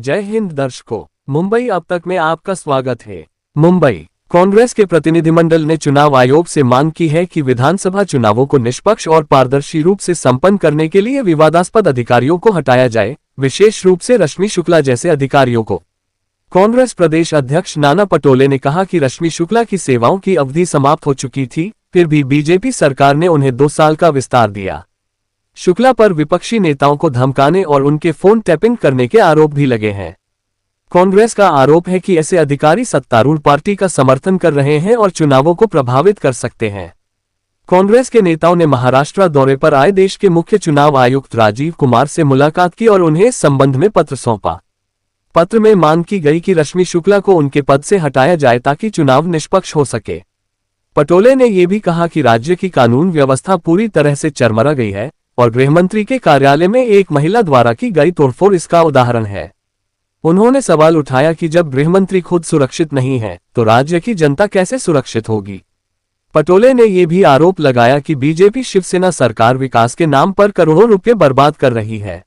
जय हिंद दर्शकों, मुंबई अब तक में आपका स्वागत है। मुंबई कांग्रेस के प्रतिनिधिमंडल ने चुनाव आयोग से मांग की है कि विधानसभा चुनावों को निष्पक्ष और पारदर्शी रूप से संपन्न करने के लिए विवादास्पद अधिकारियों को हटाया जाए, विशेष रूप से रश्मि शुक्ला जैसे अधिकारियों को। कांग्रेस प्रदेश अध्यक्ष नाना पटोले ने कहा कि रश्मि शुक्ला की सेवाओं की अवधि समाप्त हो चुकी थी, फिर भी बीजेपी सरकार ने उन्हें 2 साल का विस्तार दिया। शुक्ला पर विपक्षी नेताओं को धमकाने और उनके फोन टैपिंग करने के आरोप भी लगे हैं। कांग्रेस का आरोप है कि ऐसे अधिकारी सत्तारूढ़ पार्टी का समर्थन कर रहे हैं और चुनावों को प्रभावित कर सकते हैं। कांग्रेस के नेताओं ने महाराष्ट्र दौरे पर आए देश के मुख्य चुनाव आयुक्त राजीव कुमार से मुलाकात की और उन्हें इस संबंध में पत्र सौंपा। पत्र में मांग की गई कि रश्मि शुक्ला को उनके पद से हटाया जाए ताकि चुनाव निष्पक्ष हो सके। पटोले ने यह भी कहा कि राज्य की कानून व्यवस्था पूरी तरह से चरमरा गई है और गृहमंत्री के कार्यालय में एक महिला द्वारा की गई तोड़फोड़ इसका उदाहरण है। उन्होंने सवाल उठाया कि जब गृहमंत्री खुद सुरक्षित नहीं है तो राज्य की जनता कैसे सुरक्षित होगी। पटोले ने यह भी आरोप लगाया कि बीजेपी शिवसेना सरकार विकास के नाम पर करोड़ों रुपए बर्बाद कर रही है।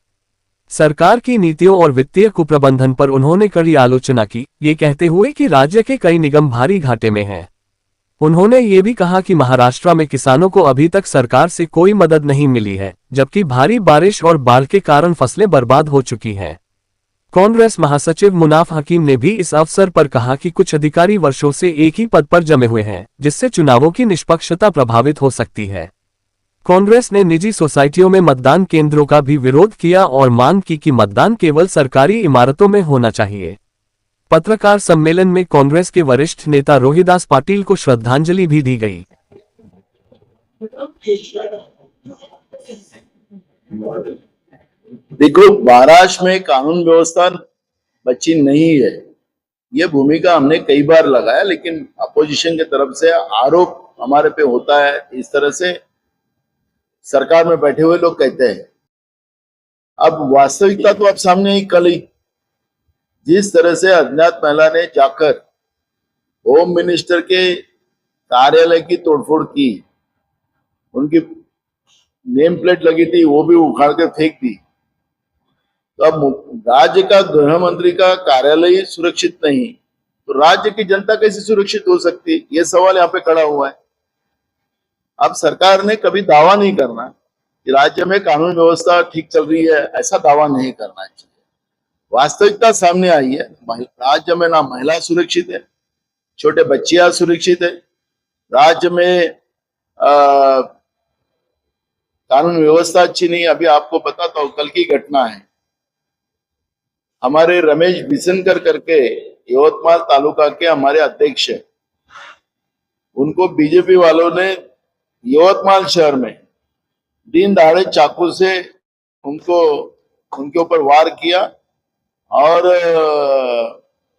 सरकार की नीतियों और वित्तीय कुप्रबंधन पर उन्होंने कड़ी आलोचना की, ये कहते हुए कि राज्य के कई निगम भारी घाटे में हैं। उन्होंने ये भी कहा कि महाराष्ट्र में किसानों को अभी तक सरकार से कोई मदद नहीं मिली है, जबकि भारी बारिश और बाढ़ के कारण फसलें बर्बाद हो चुकी हैं। कांग्रेस महासचिव मुनाफ हकीम ने भी इस अवसर पर कहा कि कुछ अधिकारी वर्षों से एक ही पद पर जमे हुए हैं, जिससे चुनावों की निष्पक्षता प्रभावित हो सकती है। कांग्रेस ने निजी सोसाइटियों में मतदान केंद्रों का भी विरोध किया और मांग की कि मतदान केवल सरकारी इमारतों में होना चाहिए। पत्रकार सम्मेलन में कांग्रेस के वरिष्ठ नेता रोहिदास पाटिल को श्रद्धांजलि भी दी गई। देखो, महाराष्ट्र में कानून व्यवस्था बची नहीं है, ये भूमिका हमने कई बार लगाया, लेकिन अपोजिशन की तरफ से आरोप हमारे पे होता है। इस तरह से सरकार में बैठे हुए लोग कहते हैं। अब वास्तविकता तो अब सामने ही, कल ही जिस तरह से अज्ञात महिला ने जाकर होम मिनिस्टर के कार्यालय की तोड़फोड़ की, उनकी नेम प्लेट लगी थी वो भी उखाड़ कर फेंक दी, तो अब राज्य का गृह मंत्री का कार्यालय ही सुरक्षित नहीं तो राज्य की जनता कैसे सुरक्षित हो सकती है, ये सवाल यहाँ पे खड़ा हुआ है। अब सरकार ने कभी दावा नहीं करना कि राज्य में कानून व्यवस्था ठीक चल रही है, ऐसा दावा नहीं करना चाहिए। वास्तविकता सामने आई है, राज्य में ना महिला सुरक्षित है, छोटे बच्चियां सुरक्षित है, राज्य में कानून व्यवस्था अच्छी नहीं। अभी आपको बताता हूं, कल की घटना है, हमारे रमेश बिसनकर करके यवतमाल तालुका के हमारे अध्यक्ष है, उनको बीजेपी वालों ने यवतमाल शहर में दिन दहाड़े चाकू से उनके ऊपर वार किया और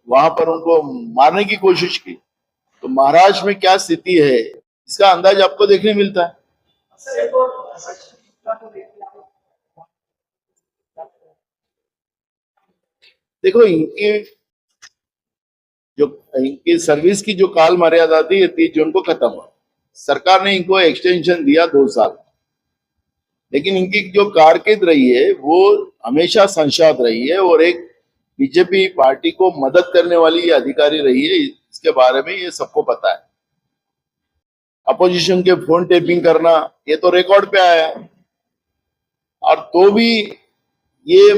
वहां पर उनको मारने की कोशिश की। तो महाराष्ट्र में क्या स्थिति है इसका अंदाज आपको देखने मिलता है। देखो, इनकी सर्विस की जो काल मर्यादा थी 30 जून को खत्म हुआ। सरकार ने इनको एक्सटेंशन दिया 2 साल, लेकिन इनकी जो कारकिर्द रही है वो हमेशा संशात रही है और एक बीजेपी पार्टी को मदद करने वाली ये अधिकारी रही है। इसके बारे में ये सबको पता है। अपोजिशन के फोन टेपिंग करना ये तो रिकॉर्ड पे आया है, और तो भी ये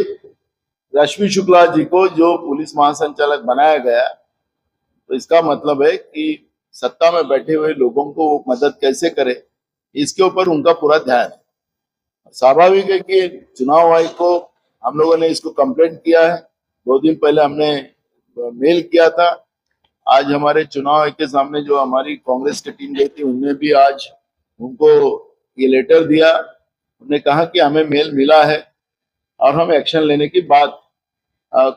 रश्मि शुक्ला जी को जो पुलिस महासंचालक बनाया गया, तो इसका मतलब है कि सत्ता में बैठे हुए लोगों को वो मदद कैसे करे, इसके ऊपर उनका पूरा ध्यान है। स्वाभाविक है कि चुनाव आयोग को हम लोगों ने इसको कंप्लेंट किया है। 2 दिन पहले हमने मेल किया था। आज हमारे चुनाव आयोग के सामने जो हमारी कांग्रेस की टीम गई थी, उनने भी आज उनको ये लेटर दिया। उन्होंने कहा कि हमें मेल मिला है और हम एक्शन लेने की बात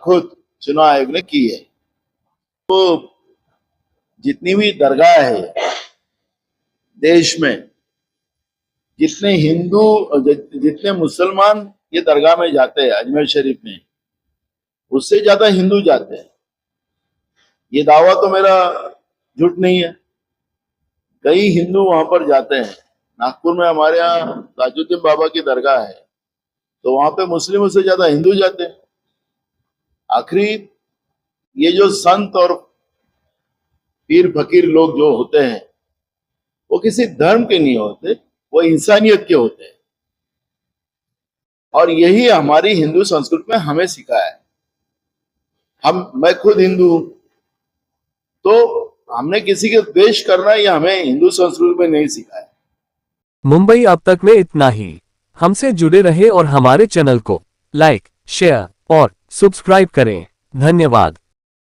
खुद चुनाव आयोग ने की है। तो जितनी भी दरगाह है देश में, जितने हिंदू जितने मुसलमान ये दरगाह में जाते हैं अजमेर शरीफ में, उससे ज्यादा हिंदू जाते हैं। ये दावा तो मेरा झूठ नहीं है, कई हिंदू वहां पर जाते हैं। नागपुर में हमारे यहाँ ताजुद्दीन बाबा की दरगाह है, तो वहां पे मुस्लिमों से ज्यादा हिंदू जाते हैं। आखिरी ये जो संत और पीर फकीर लोग जो होते हैं वो किसी धर्म के नहीं होते, वो इंसानियत के होते हैं। और यही हमारी हिंदू संस्कृति में हमें सिखाया है। मैं खुद हिंदू हूं, तो हमने किसी के द्वेष करना ये हमें हिंदू संस्कृति में नहीं सिखाया। मुंबई अब तक में इतना ही। हमसे जुड़े रहे और हमारे चैनल को लाइक, शेयर और सब्सक्राइब करें। धन्यवाद।